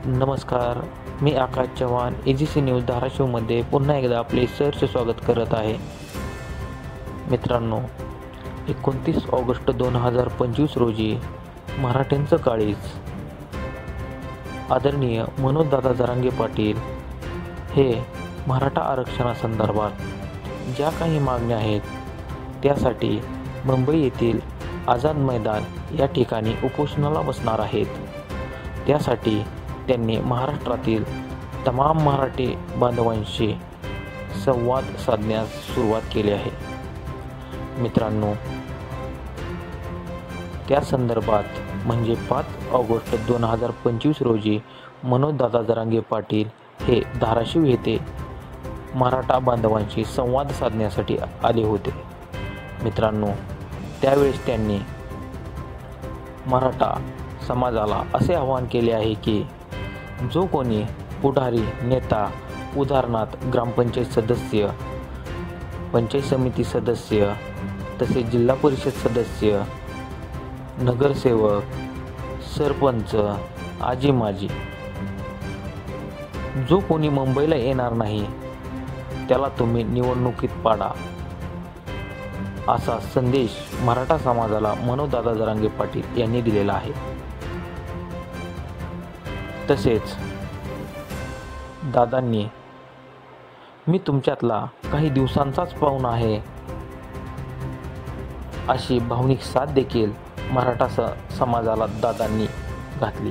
नमस्कार, मी आकाश Chavan AGC news धाराशिवमध्ये पुन्हा एकदा आपले सहर्ष स्वागत करत आहे. मित्रांनो, 29 ऑगस्ट 2025 रोजी मराठ्यांचं काळीज आदरणीय मनोजदादा जरांगे पाटील हे मराठा आरक्षणासंदर्भात ज्या काही मागण्या आहेत त्यासाठी मुंबई येथील आझाद मैदान या ठिकाणी उपोषणाला बसणार आहेत. त्यासाठी त्यांनी महाराष्ट्रातील तमाम मराठी बांधवांशी संवाद साधण्यास सुरुवात केली आहे. मित्रांनो, त्या संदर्भात म्हणजे 5 ऑगस्ट 2025 रोजी मनोजदादा जरांगे पाटील हे धाराशिव येथे मराठा बांधवांशी संवाद साधण्यासाठी आले होते. मित्रांनो, त्यावेळेस त्यांनी मराठा समाजाला असे आवाहन केले आहे की जो कोणी पुढारी नेता, उदाहरणार्थ ग्रामपंचायत सदस्य, पंचायत समिती सदस्य, तसेच जिल्हा परिषद सदस्य, नगरसेवक, सरपंच, आजी माजी, जो कोणी मुंबईला येणार नाही त्याला तुम्ही निवडणुकीत पाडा, असा संदेश मराठा समाजाला मनोजदादा जरांगे पाटील यांनी दिलेला आहे. तसेच दादांनी मी तुमच्यातला काही दिवसांचाच पाहुणा आहे अशी भावनिक साथ देखील मराठा समाजाला दादांनी घातली.